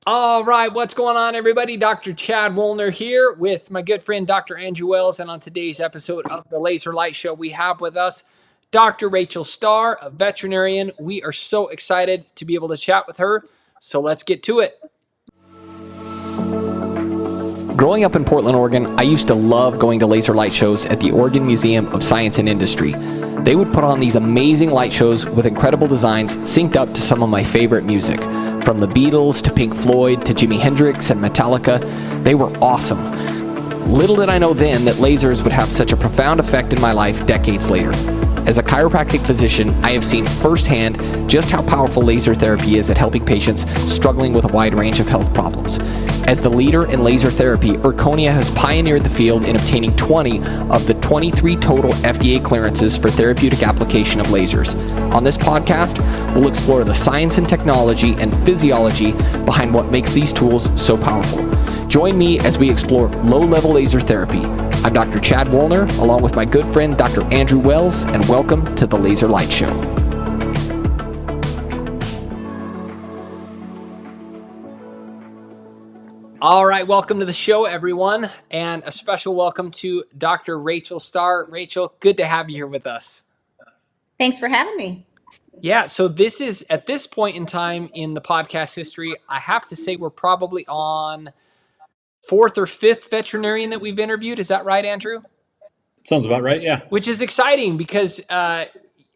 All right, what's going on, everybody? Dr. Chad Woolner here with my good friend Dr. Andrew Wells, and on today's episode of the Laser Light Show, we have with us Dr. Rachel Starr, a veterinarian. We are so excited to be able to chat with her, so let's get to it. Growing up in Portland, Oregon, I used to love going to laser light shows at the Oregon Museum of Science and Industry. They would put on these amazing light shows with incredible designs synced up to some of my favorite music. From the Beatles to Pink Floyd to Jimi Hendrix and Metallica, they were awesome. Little did I know then that lasers would have such a profound effect in my life decades later. As a chiropractic physician, I have seen firsthand just how powerful laser therapy is at helping patients struggling with a wide range of health problems. As the leader in laser therapy, Erchonia has pioneered the field in obtaining 20 of the 23 total FDA clearances for therapeutic application of lasers. On this podcast, we'll explore the science and technology and physiology behind what makes these tools so powerful. Join me as we explore low-level laser therapy. I'm Dr. Chad Woolner, along with my good friend Dr. Andrew Wells, and welcome to the Laser Light Show. All right, welcome to the show, everyone, and a special welcome to Dr. Rachel Starr. Rachel, good to have you here with us. Thanks for having me. Yeah, so this is, at this point in time in the podcast history, I have to say we're probably on fourth or fifth veterinarian that we've interviewed. Is that right, Andrew? Sounds about right, yeah. Which is exciting because I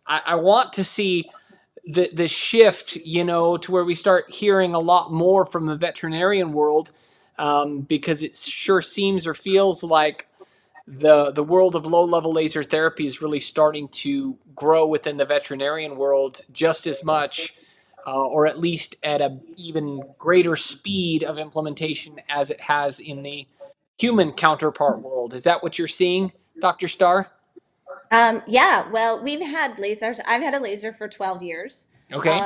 want to see the shift, to where we start hearing a lot more from the veterinarian world, because it sure seems or feels like the world of low-level laser therapy is really starting to grow within the veterinarian world just as much, or at least at an even greater speed of implementation as it has in the human counterpart world. Is that what you're seeing, Dr. Starr? Yeah, well, we've had lasers. I've had a laser for 12 years. Okay.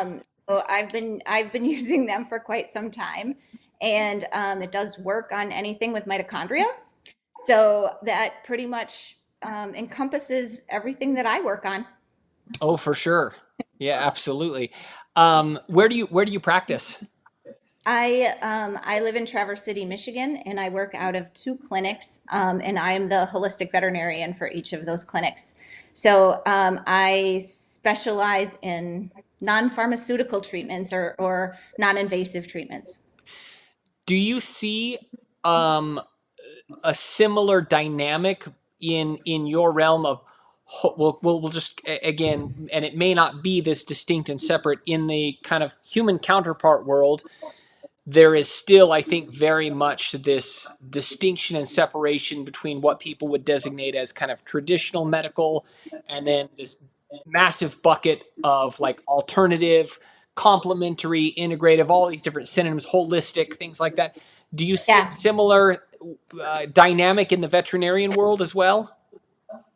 So I've been using them for quite some time, and it does work on anything with mitochondria. So that pretty much encompasses everything that I work on. Oh, for sure. Yeah, absolutely. Where do you practice? I live in Traverse City, Michigan, and I work out of two clinics, and I am the holistic veterinarian for each of those clinics. So I specialize in non-pharmaceutical treatments or non-invasive treatments. Do you see a similar dynamic in your realm of we'll just again, and it may not be this distinct and separate in the kind of human counterpart world. There is still, I think, very much this distinction and separation between what people would designate as kind of traditional medical and then this massive bucket of like alternative, complementary, integrative, all these different synonyms, holistic, things like that. Do you see a Yeah. similar dynamic in the veterinarian world as well?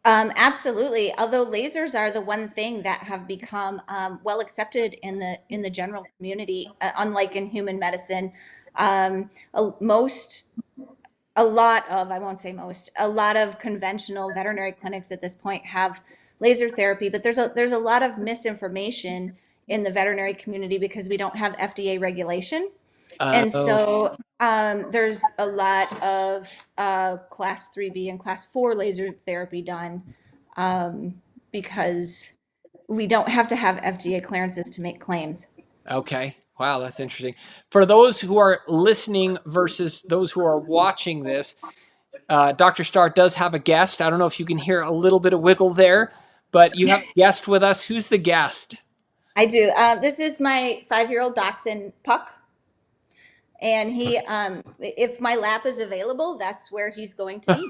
Absolutely. Although lasers are the one thing that have become well accepted in the general community, unlike in human medicine. Most, a lot of, I won't say most, a lot of conventional veterinary clinics at this point have laser therapy, but there's a lot of misinformation in the veterinary community because we don't have FDA regulation. And Oh, so there's a lot of class 3B and class 4 laser therapy done because we don't have to have FDA clearances to make claims. okay. Wow, that's interesting. For those who are listening versus those who are watching this, Dr. Starr does have a guest. I don't know if you can hear a little bit of wiggle there, but you have a guest with us. Who's the guest? I do. This is my 5-year-old dachshund, Puck. And if my lap is available, that's where he's going to be.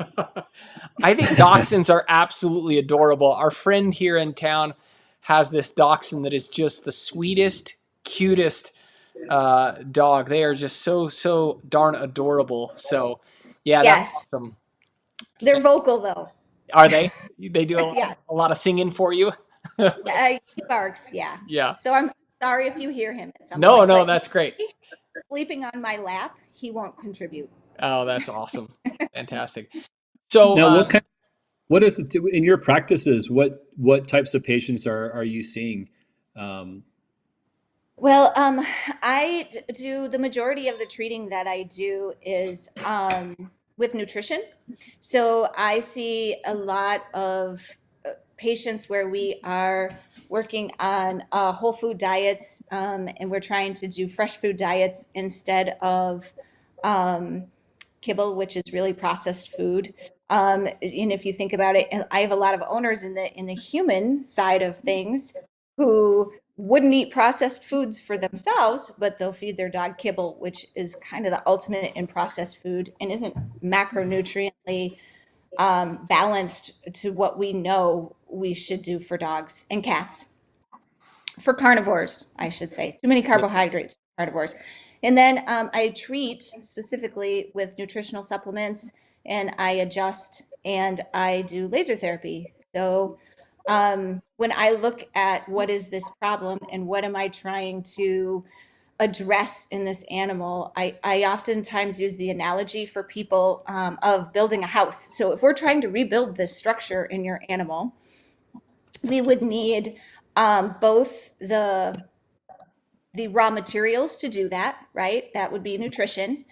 I think dachshunds are absolutely adorable. Our friend here in town has this dachshund that is just the sweetest, cutest dog. They are just so darn adorable. So, yeah, that's Yes, awesome. they're vocal though. Are they? They do Yeah, a lot of singing for you? he barks. Yeah. Yeah. So I'm sorry if you hear him at some No, point, no, but that's great. sleeping on my lap, he won't contribute. Oh, that's awesome. Fantastic. So, Now, what is it in your practices? What types of patients are you seeing? Um, Well, do the majority of the treating that I do is with nutrition. So I see a lot of patients where we are working on whole food diets, and we're trying to do fresh food diets instead of um, kibble, which is really processed food. And if you think about it, I have a lot of owners in the human side of things who wouldn't eat processed foods for themselves, but they'll feed their dog kibble, which is kind of the ultimate in processed food and isn't macronutriently balanced to what we know we should do for dogs and cats, for carnivores, I should say. Too many Yep. carbohydrates for carnivores. And then I treat specifically with nutritional supplements, and I adjust and I do laser therapy. So when I look at what is this problem and what am I trying to address in this animal, I oftentimes use the analogy for people of building a house. So if we're trying to rebuild this structure in your animal, we would need both the raw materials to do that, right? That would be nutrition.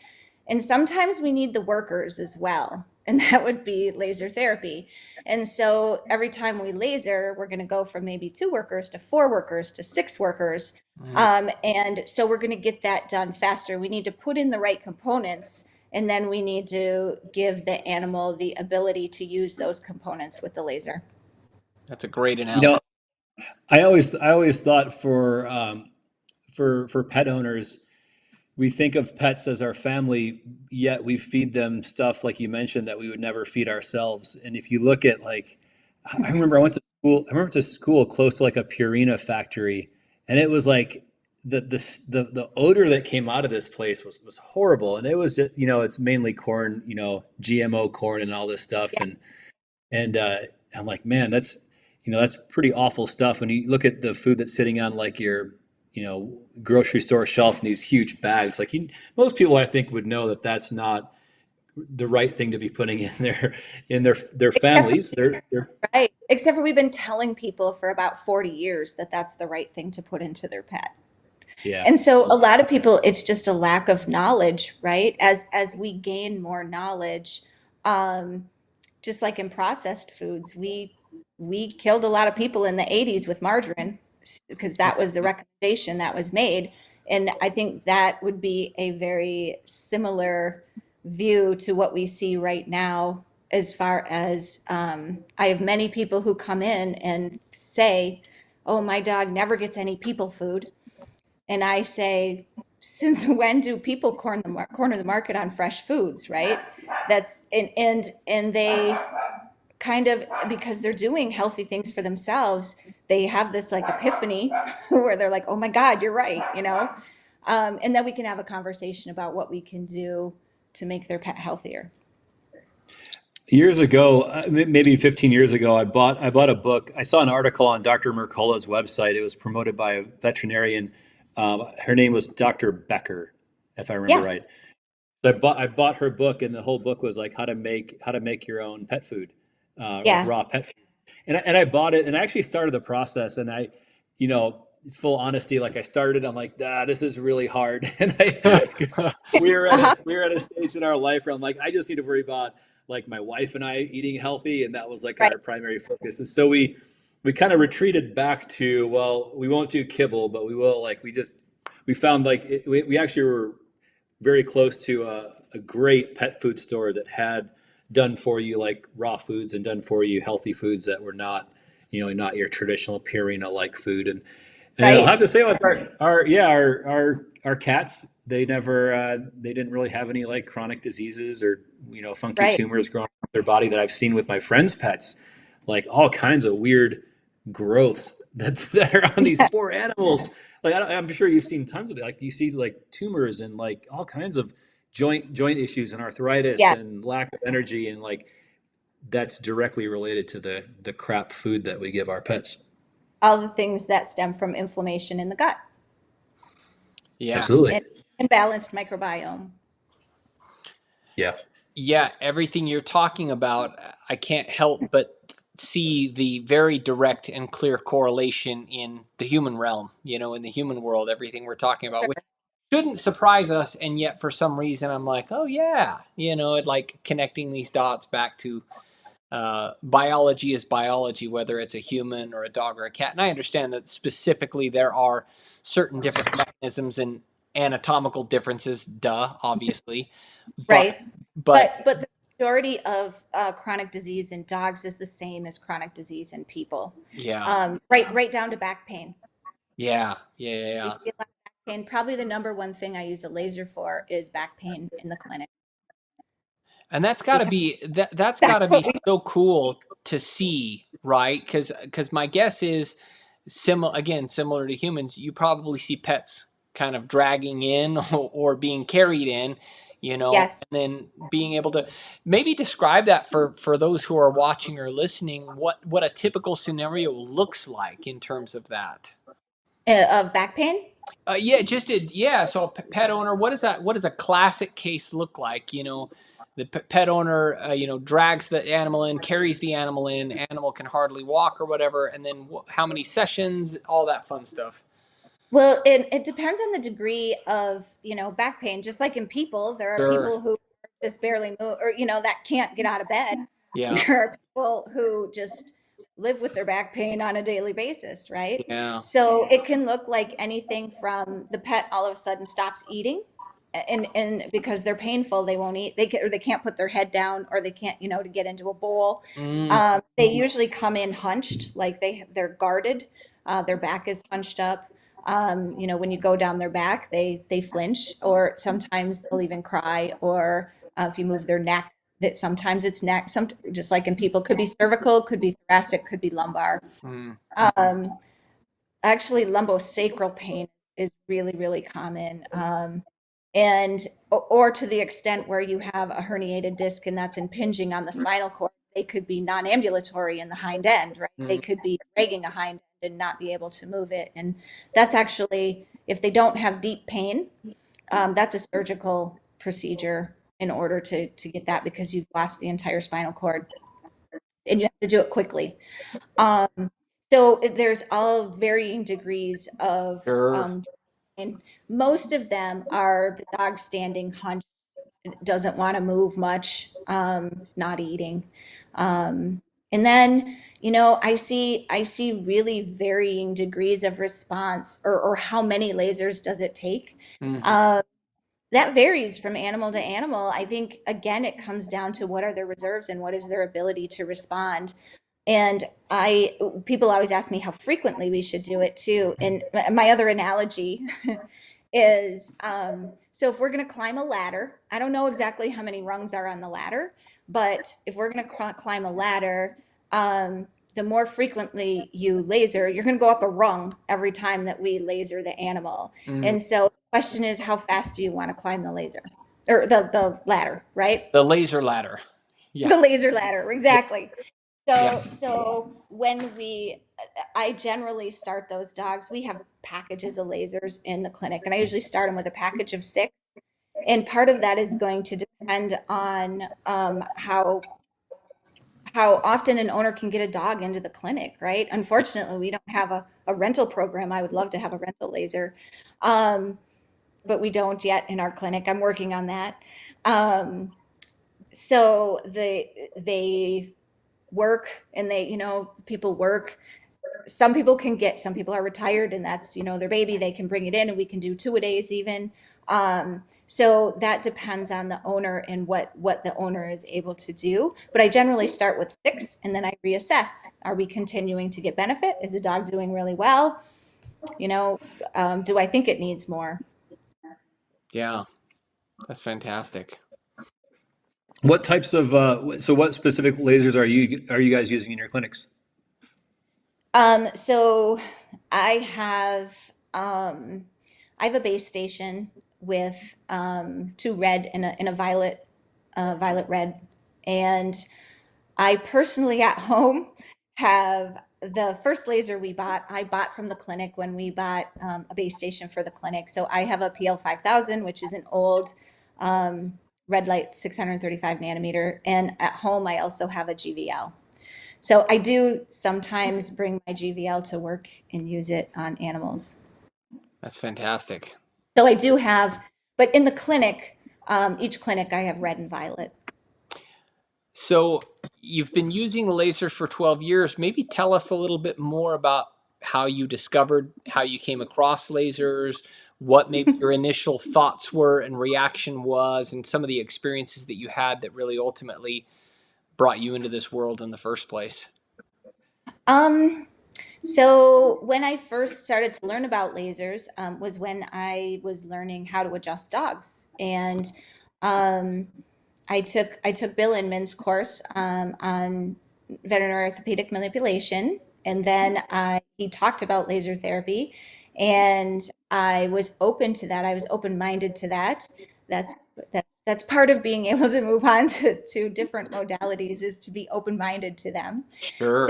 And sometimes we need the workers as well. And that would be laser therapy. And so every time we laser, we're going to go from maybe 2 workers to 4 workers to 6 workers. Mm. And so we're going to get that done faster. We need to put in the right components, and then we need to give the animal the ability to use those components with the laser. That's a great You analogy. know, I always thought for pet owners, we think of pets as our family, yet we feed them stuff like you mentioned that we would never feed ourselves. And if you look at like, I remember I went to school. I remember to school close to like a Purina factory, and it was like the odor that came out of this place was horrible. And it was just, it's mainly corn, GMO corn and all this stuff. And I'm like, man, that's pretty awful stuff. When you look at the food that's sitting on like your, grocery store shelf in these huge bags, like most people I think would know that that's not the right thing to be putting in their Except for, families. They're right. Except for we've been telling people for about 40 years that that's the right thing to put into their pet. yeah. And so a lot of people, it's just a lack of knowledge, right? As we gain more knowledge, um, just like in processed foods, we killed a lot of people in the 80s with margarine because that was the recommendation that was made. And I think that would be a very similar view to what we see right now, as far as I have many people who come in and say, "Oh, my dog never gets any people food." And I say, since when do people corner the market on fresh foods, right? That's and they kind of, because they're doing healthy things for themselves, they have this like epiphany where they're like, "Oh my God, you're right," you know. And then we can have a conversation about what we can do to make their pet healthier. Years ago, maybe 15 years ago, I bought a book. I saw an article on Dr. Mercola's website. It was promoted by a veterinarian. Her name was Dr. Becker, if I remember Yeah, right. So I bought her book, and the whole book was like how to make your own pet food, like yeah, raw pet food. And I bought it, and I actually started the process. And full honesty, like I started, I'm like, this is really hard. And because we were at uh-huh, a we were at a stage in our life where I'm like, I just need to worry about like my wife and I eating healthy, and that was like right, our primary focus. And so we kind of retreated back to, well, we won't do kibble, but we will like we found like we actually were very close to a great pet food store that had done for you like raw foods and done for you healthy foods that were not, not your traditional Purina like food. And I'll right, have to say, like our cats, they didn't really have any like chronic diseases or funky right, tumors growing up their body that I've seen with my friends' pets, like all kinds of weird growths that are on these yeah, poor animals. Like I'm sure you've seen tons of it. Like you see like tumors and like all kinds of joint issues and arthritis yeah. and lack of energy, and like that's directly related to the crap food that we give our pets. All the things that stem from inflammation in the gut Yeah. Absolutely. and imbalanced microbiome. Yeah. Yeah, everything you're talking about, I can't help but see the very direct and clear correlation in the human realm, in the human world, everything we're talking about, which shouldn't surprise us. And yet for some reason, I'm like, oh yeah, it like connecting these dots back to biology is biology, whether it's a human or a dog or a cat. And I understand that specifically there are certain different mechanisms and anatomical differences, obviously. But, Right. but But the majority of chronic disease in dogs is the same as chronic disease in people. yeah, Right down to back pain. yeah, yeah, yeah, We yeah. see a lot of back pain. Probably the number one thing I use a laser for is back pain in the clinic And that's got to because be that's got that's to what be we. so cool to see, right? Because my guess is similar to humans, you probably see pets kind of dragging in or being carried in, Yes. and then being able to maybe describe that for those who are watching or listening, what a typical scenario looks like in terms of that. Of back pain. Yeah, yeah. So pet owner, what is that? What does a classic case look like? The pet owner, drags the animal in, carries the animal in, animal can hardly walk or whatever, and then how many sessions, all that fun stuff. Well, it depends on the degree of, back pain. Just like in people, there are Sure. people who just barely move or, that can't get out of bed. Yeah. There are people who just live with their back pain on a daily basis, right? Yeah. So it can look like anything from the pet all of a sudden stops eating and because they're painful, they won't eat. Or they can't put their head down or they can't, to get into a bowl. Mm, They usually come in hunched, like they're guarded. Their back is hunched up. When you go down their back, they flinch, or sometimes they'll even cry. Or if you move their neck, that sometimes it's neck. Some just like in people, could be cervical, could be thoracic, could be lumbar. mm, Um, Actually, lumbosacral pain is really, really common. And or to the extent where you have a herniated disc and that's impinging on the spinal cord, they could be non-ambulatory in the hind end, right? They mm, could be dragging a hind end and not be able to move it. And that's actually, if they don't have deep pain, that's a surgical procedure in order to get that because you've lost the entire spinal cord and you have to do it quickly. Um, so there's all varying degrees of sure. and most of them are the dog standing hunched, doesn't want to move much, not eating. And then, I see really varying degrees of response or how many lasers does it take. Mm, Um, that varies from animal to animal. I think, again, it comes down to what are their reserves and what is their ability to respond. And people always ask me how frequently we should do it too. And my other analogy is so if we're going to climb a ladder, I don't know exactly how many rungs are on the ladder, but if we're going to climb a ladder, the more frequently you laser, you're going to go up a rung every time that we laser the animal. mm. And so the question is, how fast do you want to climb the laser or the ladder, right? The laser ladder. Yeah. The laser ladder, Yeah. exactly. Yeah. So when I generally start those dogs, we have packages of lasers in the clinic, and I usually start them with a package of 6. And part of that is going to depend on how often an owner can get a dog into the clinic, right? Unfortunately, we don't have a rental program. I would love to have a rental laser, um, but we don't yet in our clinic. I'm working on that. So they work and people work. Some people some people are retired and that's, their baby, they can bring it in and we can do 2-a-days even. So that depends on the owner and what the owner is able to do. But I generally start with 6 and then I reassess. Are we continuing to get benefit? Is the dog doing really well? Do I think it needs more? Yeah. That's fantastic. What types of so what specific lasers are you guys using in your clinics? So I have um, I have a base station with 2 red and a violet red, and I personally at home have the first laser we bought. I bought from the clinic when we bought a base station for the clinic. So I have a PL5000, which is an old um, red light 635 nanometer, and at home I also have a GVL. So I do sometimes bring my GVL to work and use it on animals. That's fantastic. So I do have, but in the clinic, each clinic I have red and violet. So you've been using the lasers for 12 years. Maybe tell us a little bit more about how you discovered, how you came across lasers, what maybe your initial thoughts were and reaction was, and some of the experiences that you had that really ultimately brought you into this world in the first place. Um, so when I first started to learn about lasers, was when I was learning how to adjust dogs, and um, I took Bill Inman's course on veterinary orthopedic manipulation, and then he talked about laser therapy, and I was open to that. I was open-minded to that. That's that's part of being able to move on to different modalities is to be open-minded to them. Sure.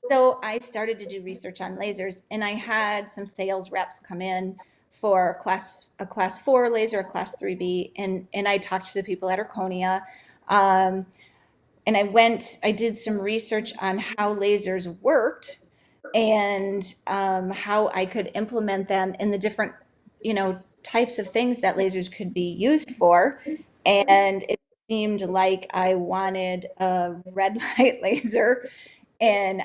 So I started to do research on lasers, and I had some sales reps come in for a class 4 laser, a class 3B, and I talked to the people at Erchonia. Um, and I did some research on how lasers worked and how I could implement them in the different, types of things that lasers could be used for. And it seemed like I wanted a red light laser and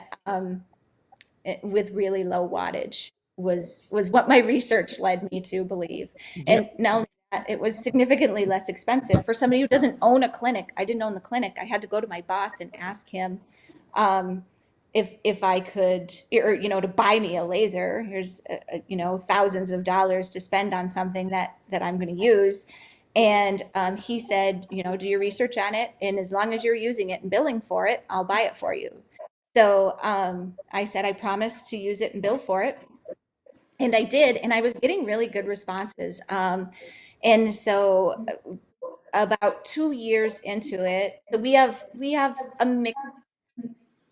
with really low wattage was what my research led me to believe. Yeah. And not only that, it was significantly less expensive for somebody who doesn't own a clinic. I didn't own the clinic. I had to go to my boss and ask him um, if I could, or to buy me a laser. Here's thousands of dollars to spend on something that I'm going to use. And he said, do your research on it, and as long as you're using it and billing for it, I'll buy it for you. So I said I promised to use it and bill for it, and I did, and I was getting really good responses. And so about 2 years into it, so we have a mixed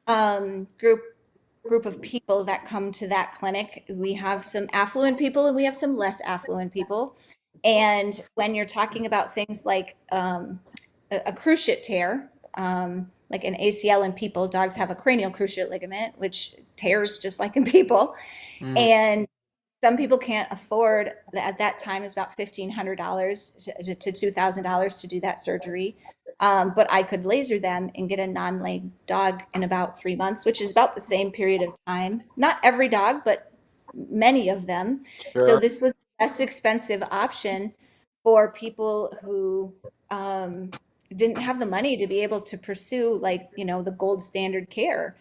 group of people that come to that clinic. We have some affluent people and we have some less affluent people. And when you're talking about things like a cruciate tear, like an ACL in people, dogs have a cranial cruciate ligament, which tears just like in people. Mm, And some people can't afford at that time is about $1,500 to $2,000 to do that surgery. But I could laser them and get a non-laid dog in about 3 months, which is about the same period of time. Not every dog, but many of them. So sure. this was the less expensive option for people who didn't have the money to be able to pursue like, the gold standard care.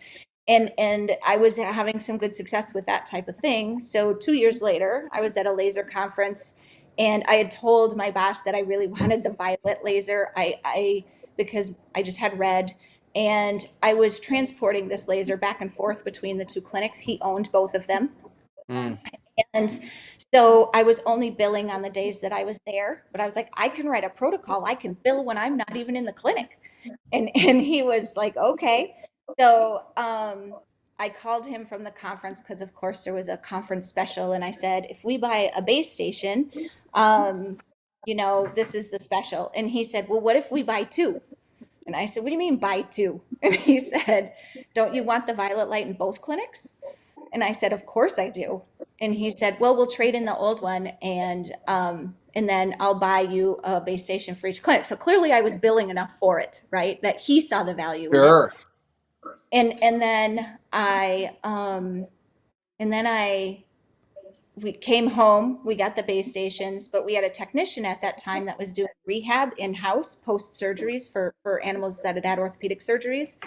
And I was having some good success with that type of thing. So 2 years later, I was at a laser conference, and I had told my boss that I really wanted the violet laser. I because I just had red, and I was transporting this laser back and forth between the two clinics. He owned both of them. Mm, And so I was only billing on the days that I was there, but I was like, I can write a protocol. I can bill when I'm not even in the clinic. And he was like, okay. So I called him from the conference because, of course, there was a conference special. And I said, if we buy a base station, um, this is the special. And he said, well, what if we buy two? And I said, what do you mean buy two? And he said, don't you want the violet light in both clinics? And I said, of course I do. And he said, well, we'll trade in the old one, and then I'll buy you a base station for each clinic. So clearly I was billing enough for it, right? That he saw the value in it. sure. And then we came home, we got the base stations, but we had a technician at that time that was doing rehab in-house post surgeries for animals that had had orthopedic surgeries.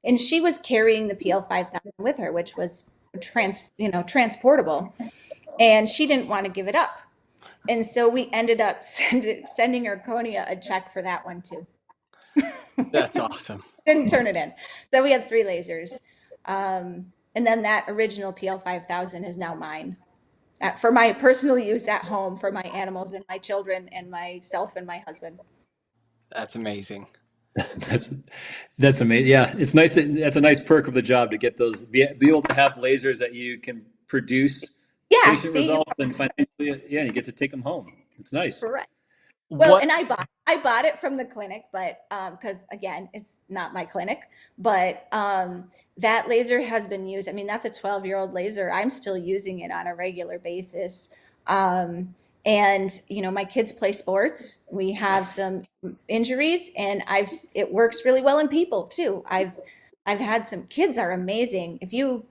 And she was carrying the PL 5000 with her, which was transportable. And she didn't want to give it up. And so we ended up sending Erchonia a check for that one too. That's awesome. Didn't turn it in. So we had three lasers. And then that original PL 5000 is now mine for my personal use at home for my animals and my children and myself and my husband. That's amazing. That's that's that's amazing. Yeah, it's nice. That's a nice perk of the job to get those, be able to have lasers that you can produce Yeah, patient see, results and financially, yeah, you get to take them home. It's nice. correct. Well, What? and I bought it from the clinic, but because again, it's not my clinic, but that laser has been used. I mean, that's a 12-year-old laser. I'm still using it on a regular basis. And my kids play sports. We have some injuries, and it works really well in people too. I've had some kids are amazing. If you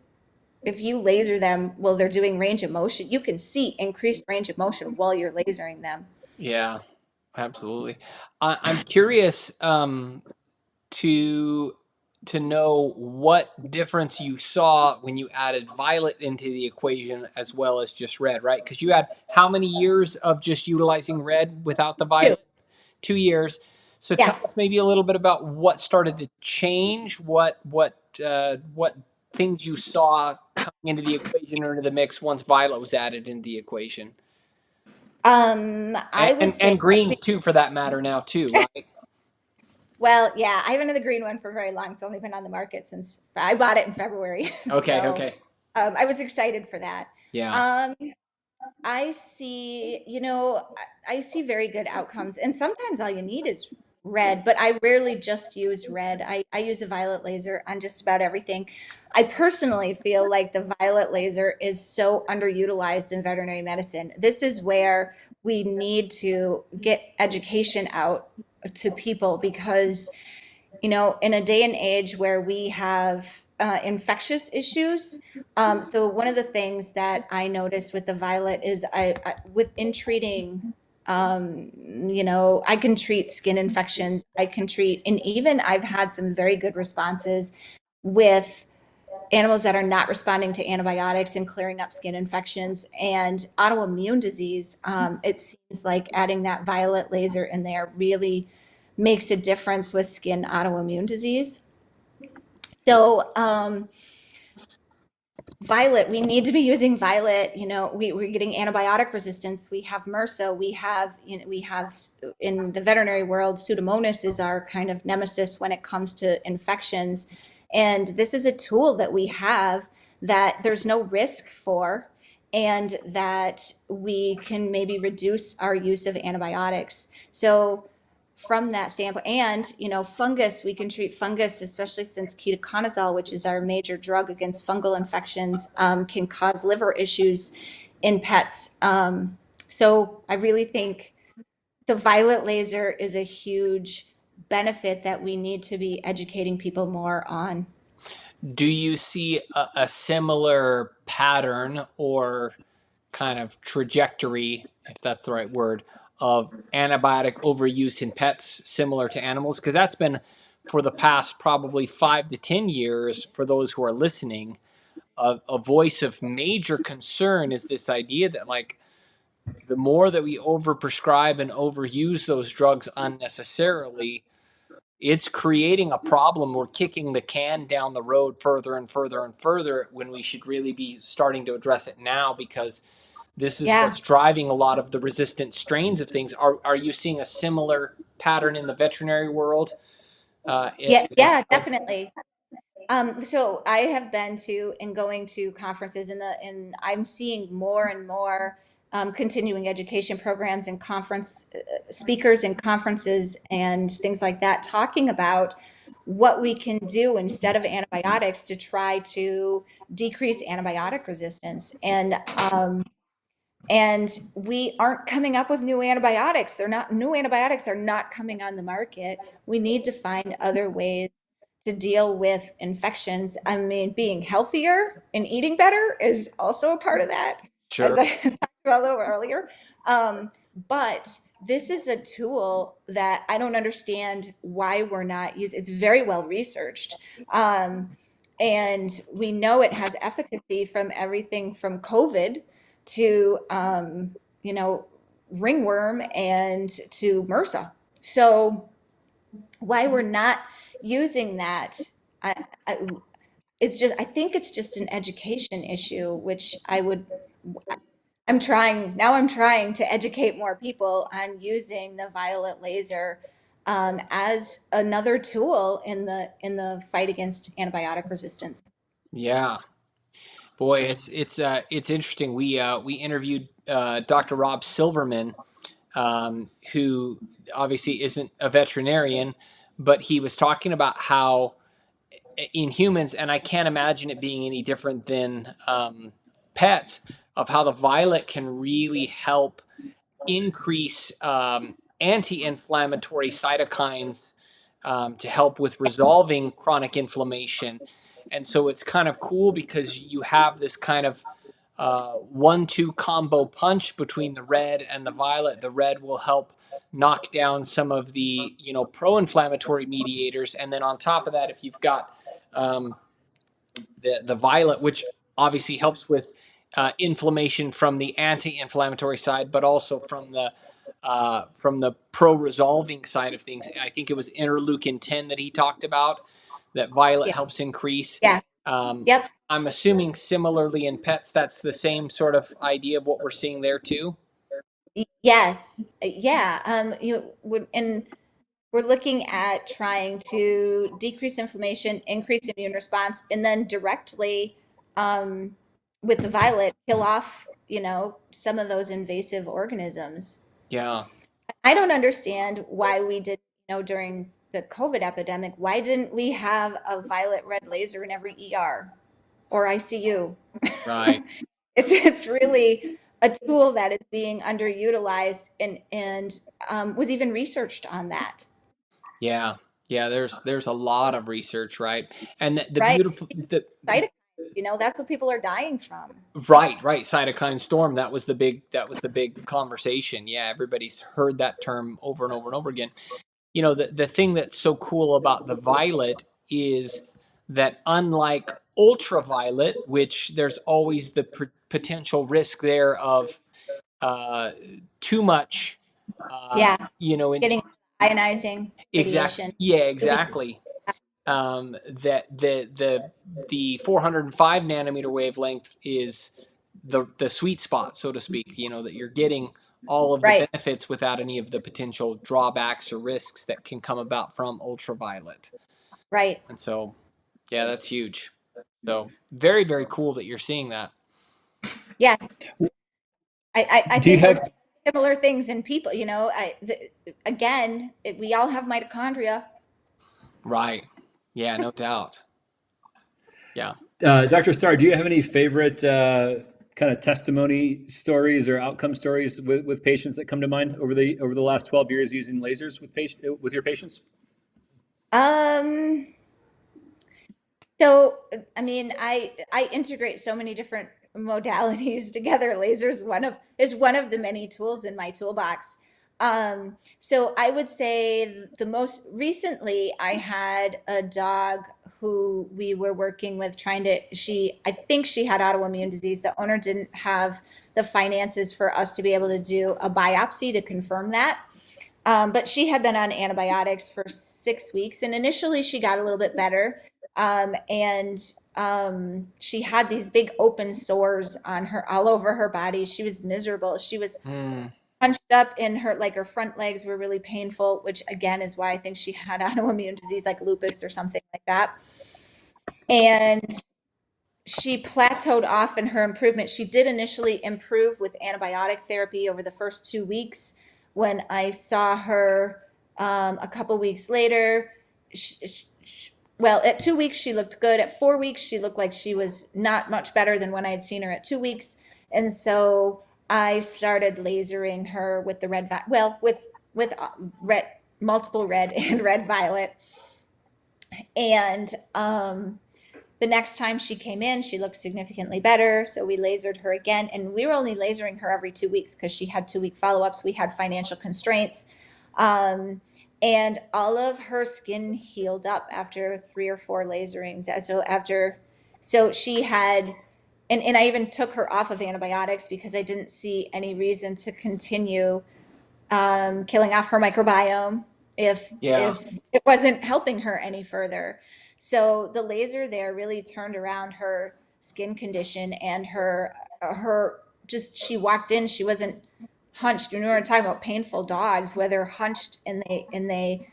laser them while they're doing range of motion, you can see increased range of motion while you're lasering them. Yeah, absolutely. I'm curious to know what difference you saw when you added violet into the equation as well as just red, right? Because you had how many years of just utilizing red without the Too. violet? 2 years. So Yeah. tell us maybe a little bit about what started to change, what things you saw coming into the equation or into the mix once violet was added into the equation, I would say and green too, for that matter, now too, right? well, yeah, I haven't had the green one for very long. It's only been on the market since I bought it in February. Okay, So okay, I was excited for that. yeah. Um, I see, I see very good outcomes. And sometimes all you need is red, but I rarely just use red. I use a violet laser on just about everything. I personally feel like the violet laser is so underutilized in veterinary medicine. This is where we need to get education out to people because in a day and age where we have infectious issues. So one of the things that I noticed with the violet is in treating, I can treat skin infections. I can treat, and even I've had some very good responses with animals that are not responding to antibiotics and clearing up skin infections and autoimmune disease. It seems like adding that violet laser in there really makes a difference with skin autoimmune disease. So, violet, we need to be using violet. We're getting antibiotic resistance. We have MRSA. We have in the veterinary world, Pseudomonas is our kind of nemesis when it comes to infections. And this is a tool that we have that there's no risk for, and that we can maybe reduce our use of antibiotics. So from that standpoint, and fungus, we can treat fungus, especially since ketoconazole, which is our major drug against fungal infections, can cause liver issues in pets. So I really think the violet laser is a huge benefit that we need to be educating people more on. Do you see a similar pattern or kind of trajectory, if that's the right word, of antibiotic overuse in pets similar to animals? Because that's been for the past probably 5 to 10 years, for those who are listening, a voice of major concern is this idea that, like, the more that we overprescribe and overuse those drugs unnecessarily, it's creating a problem. We're kicking the can down the road further and further and further when we should really be starting to address it now, because this is Yeah, what's driving a lot of the resistant strains of things. Are you seeing a similar pattern in the veterinary world? yeah, yeah, definitely. So I have been to and going to conferences and I'm seeing more and more continuing education programs and conference speakers and conferences and things like that talking about what we can do instead of antibiotics to try to decrease antibiotic resistance. And we aren't coming up with new antibiotics. New antibiotics are not coming on the market. We need to find other ways to deal with infections. I mean, being healthier and eating better is also a part of that, as Sure. I talked about a little earlier. But this is a tool that I don't understand why we're not using. It's very well researched. And we know it has efficacy from everything from COVID to ringworm and to MRSA. So why we're not using that, I, I think it's just an education issue, which I'm trying to educate more people on using the violet laser as another tool in the fight against antibiotic resistance. Yeah. Boy, it's interesting. We interviewed Dr. Rob Silverman who obviously isn't a veterinarian, but he was talking about how in humans, and I can't imagine it being any different than pets, of how the violet can really help increase anti-inflammatory cytokines to help with resolving chronic inflammation. And so it's kind of cool because you have this kind of 1-2 combo punch between the red and the violet. The red will help knock down some of the pro-inflammatory mediators, and then on top of that, if you've got um, the violet, which obviously helps with inflammation from the anti-inflammatory side, but also from the pro-resolving side of things. I think it was interleukin 10 that he talked about that violet Yeah. helps increase. Yeah. Yep. I'm assuming similarly in pets, that's the same sort of idea of what we're seeing there too. Yes. Yeah. And we're looking at trying to decrease inflammation, increase immune response, and then directly with the violet, kill off, some of those invasive organisms. Yeah. I don't understand why we did, during the COVID epidemic, why didn't we have a violet red laser in every ER or ICU? Right. It's really a tool that is being underutilized and was even researched on that. Yeah. Yeah. There's a lot of research, right? And the Right. beautiful Cytokines, that's what people are dying from. right, cytokine storm. That was the big conversation. Yeah, everybody's heard that term over and over and over again. The thing that's so cool about the violet is that unlike ultraviolet, which there's always the potential risk there of uh, too much, Yeah. in Getting ionizing radiation. yeah, UV. exactly. That the 405 nanometer wavelength is the sweet spot, so to speak. That you're getting all of the Right. benefits without any of the potential drawbacks or risks that can come about from ultraviolet. Right. And so, yeah, that's huge. So very, very cool that you're seeing that. Yes. I Do you think we're have seeing similar things in people. Again, we all have mitochondria. Right. Yeah, no doubt. Yeah. Dr. Starr, do you have any favorite kind of testimony stories or outcome stories with patients that come to mind over the last 12 years using lasers with your patients? Um, So, I mean, I integrate so many different modalities together. Laser is one of the many tools in my toolbox. So I would say the most recently I had a dog who we were working with I think she had autoimmune disease. The owner didn't have the finances for us to be able to do a biopsy to confirm that. But she had been on antibiotics for 6 weeks, and initially she got a little bit better. And she had these big open sores on her all over her body. She was miserable. She was Mm, hunched up in her front legs were really painful, which again is why I think she had autoimmune disease like lupus or something like that. And she plateaued off in her improvement. She did initially improve with antibiotic therapy over the first 2 weeks. When I saw her a couple weeks later, well, at 2 weeks, she looked good. At 4 weeks, she looked like she was not much better than when I had seen her at 2 weeks. And so I started lasering her with the with red, multiple red and red violet. And the next time she came in, she looked significantly better. So we lasered her again. And we were only lasering her every 2 weeks because she had 2 week follow ups. We had financial constraints. Um, and all of her skin healed up after 3 or 4 laserings. So she had, and I even took her off of antibiotics because I didn't see any reason to continue killing off her microbiome yeah. if it wasn't helping her any further. So the laser there really turned around her skin condition and her just she walked in, she wasn't hunched. When we were talking about painful dogs, where they're hunched and they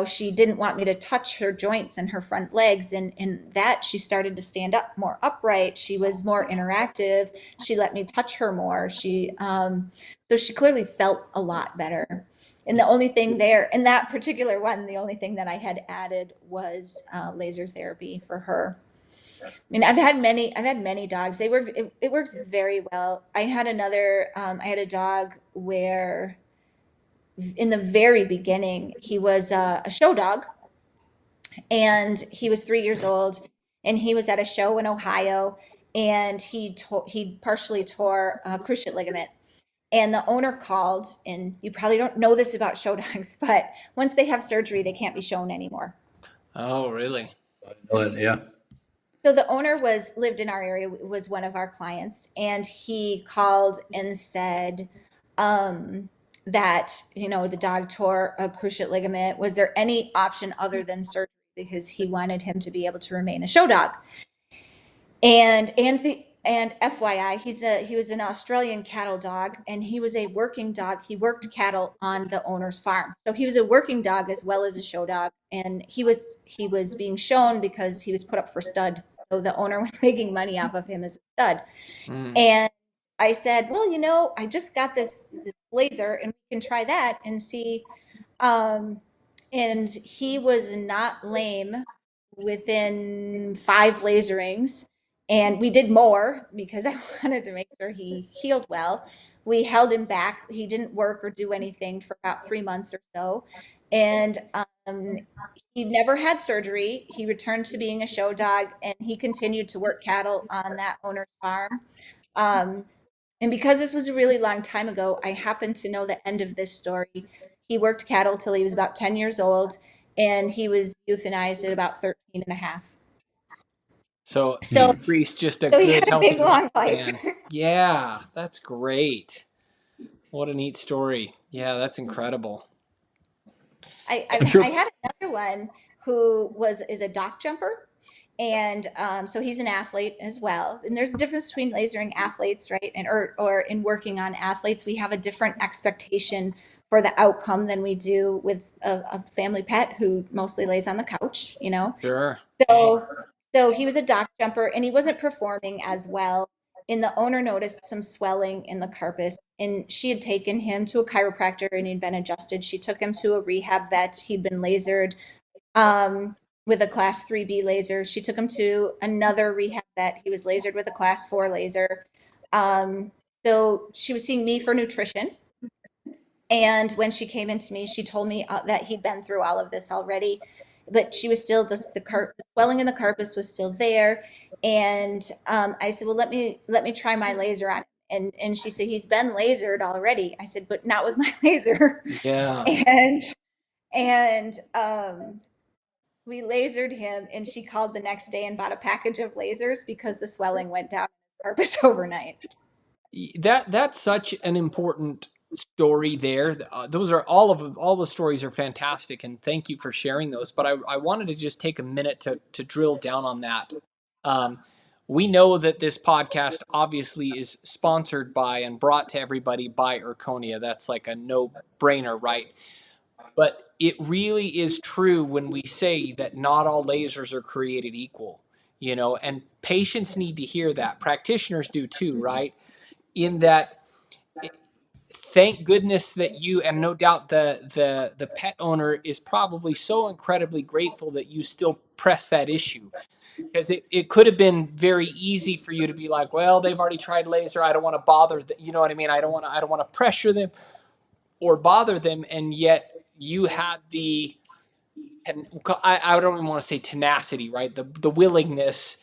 She didn't want me to touch her joints and her front legs, and that she started to stand up more upright. She was more interactive. She let me touch her more. So she clearly felt a lot better. And the only thing there, in that particular one, the only thing that I had added was laser therapy for her. I mean, I've had many dogs. It works very well. I had a dog where in the very beginning, he was a show dog, and he was 3 years old, and he was at a show in Ohio, and he partially tore a cruciate ligament. And the owner called, and you probably don't know this about show dogs, but once they have surgery, they can't be shown anymore. Oh, really? Yeah. So the owner lived in our area, was one of our clients, and he called and said that the dog tore a cruciate ligament. Was there any option other than surgery? Because he wanted him to be able to remain a show dog. And FYI, he was an Australian cattle dog, and he was a working dog. He worked cattle on the owner's farm, so he was a working dog as well as a show dog. And he was being shown because he was put up for stud, so the owner was making money off of him as a stud. Mm. And I said, well, I just got this laser, and we can try that and see. Um, and he was not lame within 5 laserings. And we did more because I wanted to make sure he healed well. We held him back. He didn't work or do anything for about 3 months or so. And he never had surgery. He returned to being a show dog, and he continued to work cattle on that owner's farm. Um, and because this was a really long time ago, I happen to know the end of this story. He worked cattle till he was about 10 years old, and he was euthanized at about 13 and a half. So So, Reese, just a so he good had a healthy big, long life. lifespan. Yeah, that's great. What a neat story. Yeah, that's incredible. I'm sure. I had another one who is a dock jumper. And so he's an athlete as well. And there's a difference between lasering athletes, right? Or in working on athletes, we have a different expectation for the outcome than we do with a family pet who mostly lays on the couch. Sure. So, so he was a dock jumper, and he wasn't performing as well. And the owner noticed some swelling in the carpus, and she had taken him to a chiropractor, and he'd been adjusted. She took him to a rehab vet. He'd been lasered with a class 3B laser. She took him to another rehab vet. He was lasered with a class 4 laser. So she was seeing me for nutrition. And when she came into me, she told me that he'd been through all of this already, but she was still the swelling in the carpus was still there. And I said, well, let me try my laser on him. And she said, he's been lasered already. I said, but not with my laser. Yeah. And we lasered him, and she called the next day and bought a package of lasers because the swelling went down in his carpus overnight. That's such an important story there. Those are all the stories are fantastic, and thank you for sharing those. But I wanted to just take a minute to drill down on that. Um, we know that this podcast obviously is sponsored by and brought to everybody by Erchonia. That's like a no-brainer, right? But it really is true when we say that not all lasers are created equal, and patients need to hear that. Practitioners do too, right? In that, thank goodness that you, and no doubt the pet owner is probably so incredibly grateful that you still press that issue, because it could have been very easy for you to be like, well, they've already tried laser, I don't want to bother them, you know what I mean? I don't want to pressure them or bother them, and yet you had and I don't even want to say tenacity, right? The willingness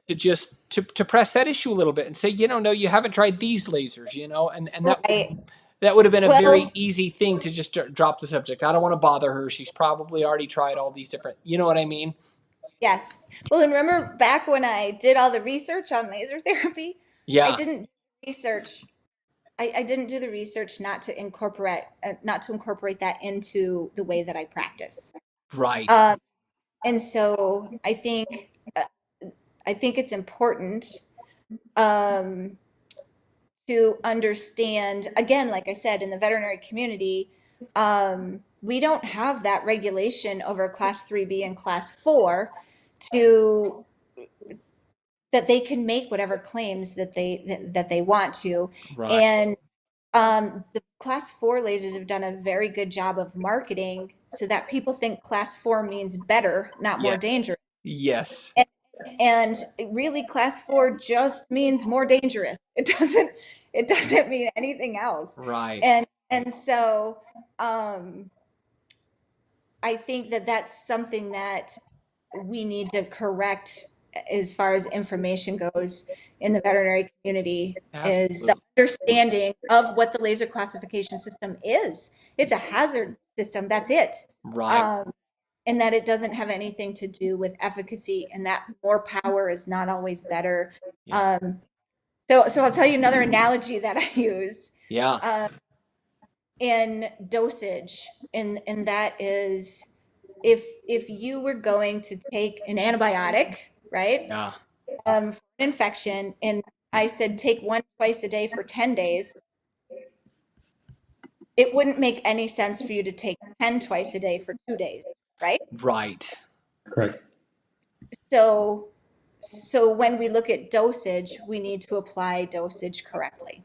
to just to press that issue a little bit and say, no, you haven't tried these lasers, and Right. that would have been a very Well, easy thing to just drop the subject. I don't want to bother her. She's probably already tried all these different, you know what I mean? yes. Well, and remember back when I did all the research on laser therapy, I Yeah, didn't research. I didn't do the research not to incorporate that into the way that I practice. right. Um, and so I think it's important um, to understand, again, like I said, in the veterinary community, we don't have that regulation over class 3B and class 4 to that they can make whatever claims that they want to. Right. And the class 4 lasers have done a very good job of marketing so that people think class 4 means better, not more Yeah. dangerous. Yes. And really class 4 just means more dangerous. It doesn't mean anything else. Right. And so I think that that's something that we need to correct as far as information goes in the veterinary community, is the Absolutely. understanding of what the laser classification system is. It's a hazard system, that's it. Right. Um, and that it doesn't have anything to do with efficacy, and that more power is not always better. Yeah. Um, so I'll tell you another analogy that I use Yeah. in dosage, and that is if you were going to take an antibiotic, right, Yeah. for an infection, and I said take one twice a day for 10 days, it wouldn't make any sense for you to take 10 twice a day for 2 days, right? Right. Correct. So so when we look at dosage, we need to apply dosage correctly.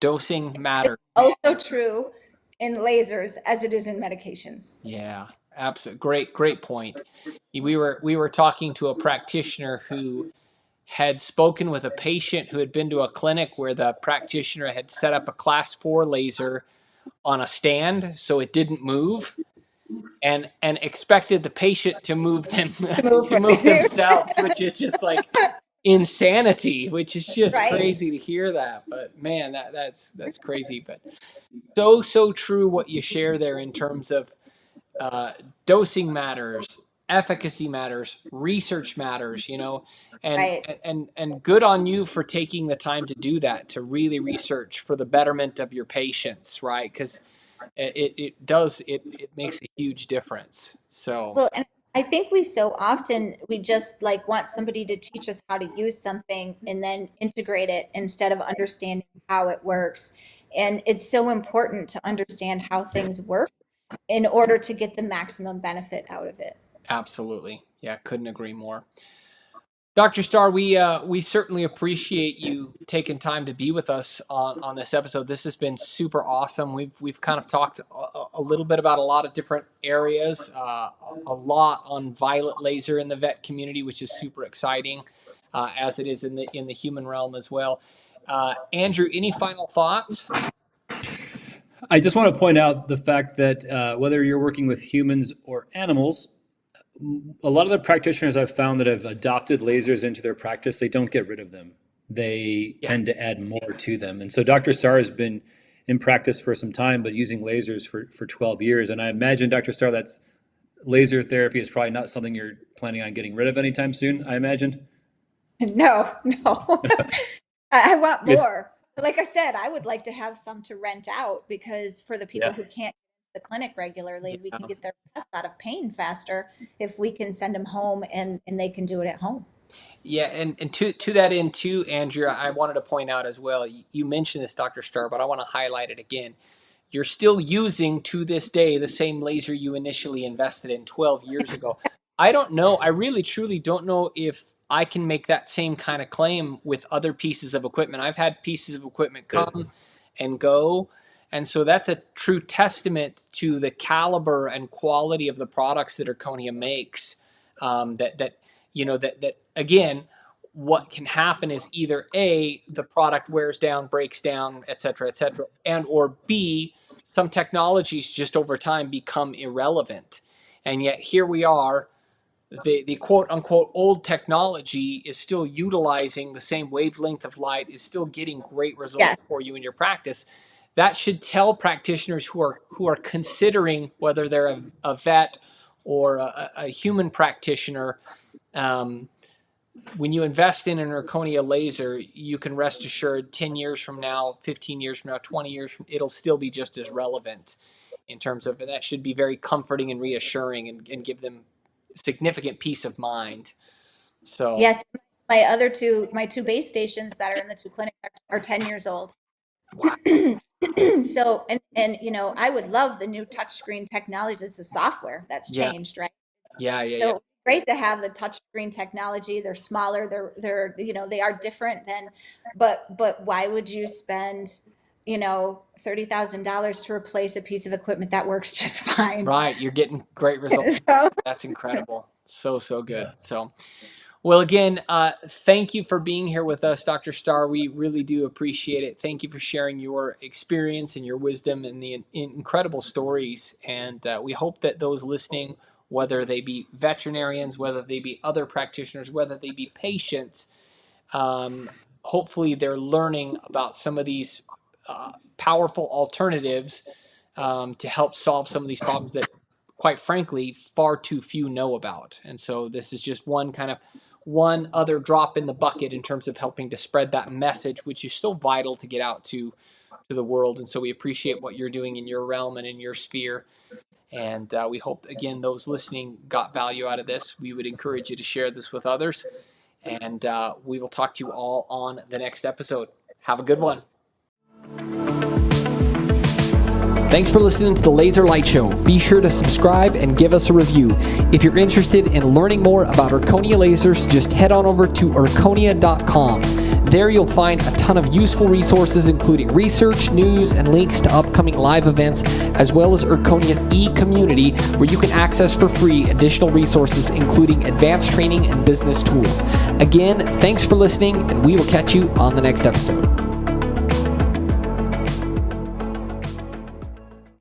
Dosing It's matters. also true in lasers as it is in medications. Yeah. Absolutely. Great point. We were talking to a practitioner who had spoken with a patient who had been to a clinic where the practitioner had set up a class 4 laser on a stand so it didn't move, and expected the patient to move them To move to move with themselves, which is just like insanity, which is just right? crazy to hear that. But man, that's crazy. But so true what you share there in terms of uh, dosing matters, efficacy matters, research matters, and Right. and good on you for taking the time to do that, to really research for the betterment of your patients, right? Because it makes a huge difference. So Well, and I think we so often we just like want somebody to teach us how to use something and then integrate it instead of understanding how it works. And it's so important to understand how things work in order to get the maximum benefit out of it. absolutely, yeah, couldn't agree more. Dr. Starr, we certainly appreciate you taking time to be with us on this episode. This has been super awesome. We've kind of talked a little bit about a lot of different areas, a lot on violet laser in the vet community, which is super exciting, as it is in the human realm as well. Andrew, any final thoughts? I just want to point out the fact that whether you're working with humans or animals, a lot of the practitioners I've found that have adopted lasers into their practice, they don't get rid of them. They Yeah. tend to add more to them. And so Dr. Starr has been in practice for some time, but using lasers for 12 years. And I imagine, Dr. Starr, that laser therapy is probably not something you're planning on getting rid of anytime soon, I imagine. No, no. I want It's, more. Like I said, I would like to have some to rent out because for the people yeah. who can't get to the clinic regularly, we can Yeah. get their pets out of pain faster if we can send them home and they can do it at home. Yeah, and to that end too, Andrew, I wanted to point out as well. You mentioned this, Dr. Starr, but I want to highlight it again. You're still using to this day the same laser you initially invested in 12 years ago. I don't know. I really truly don't know if I can make that same kind of claim with other pieces of equipment. I've had pieces of equipment come and go. And so that's a true testament to the caliber and quality of the products that Erchonia makes. That again, what can happen is either A, the product wears down, breaks down, et cetera, and or B, some technologies just over time become irrelevant. And yet here we are, the quote unquote old technology is still utilizing the same wavelength of light, is still getting great Yeah. results for you in your practice. That should tell practitioners who are considering whether they're a vet or a human practitioner, um, when you invest in an Erchonia laser, you can rest assured 10 years from now, 15 years from now, 20 years from, it'll still be just as relevant in terms of, and that should be very comforting and reassuring, and give them significant peace of mind. So, Yes. My two base stations that are in the two clinics are 10 years old. wow. So, and And, I would love the new touchscreen technology. It's the software that's Yeah. changed, right? Yeah. So great to have the touchscreen technology. They're smaller. They are different than, but why would you spend, $30,000 to replace a piece of equipment that works just fine? Right. You're getting great results. So, That's incredible. So good. So, well, again, thank you for being here with us, Dr. Starr. We really do appreciate it. Thank you for sharing your experience and your wisdom and the incredible stories. And we hope that those listening, whether they be veterinarians, whether they be other practitioners, whether they be patients, hopefully they're learning about some of these powerful alternatives to help solve some of these problems that, quite frankly, far too few know about. And so this is just one other drop in the bucket in terms of helping to spread that message, which is so vital to get out to the world. And so we appreciate what you're doing in your realm and in your sphere. And we hope, again, those listening got value out of this. We would encourage you to share this with others. And we will talk to you all on the next episode. Have a good one. Thanks for listening to the Laser Light Show. Be sure to subscribe and give us a review. If you're interested in learning more about Erchonia lasers, just head on over to erchonia.com. There you'll find a ton of useful resources, including research, news, and links to upcoming live events, as well as Erchonia's e-community, where you can access for free additional resources, including advanced training and business tools. Again, thanks for listening, and we will catch you on the next episode.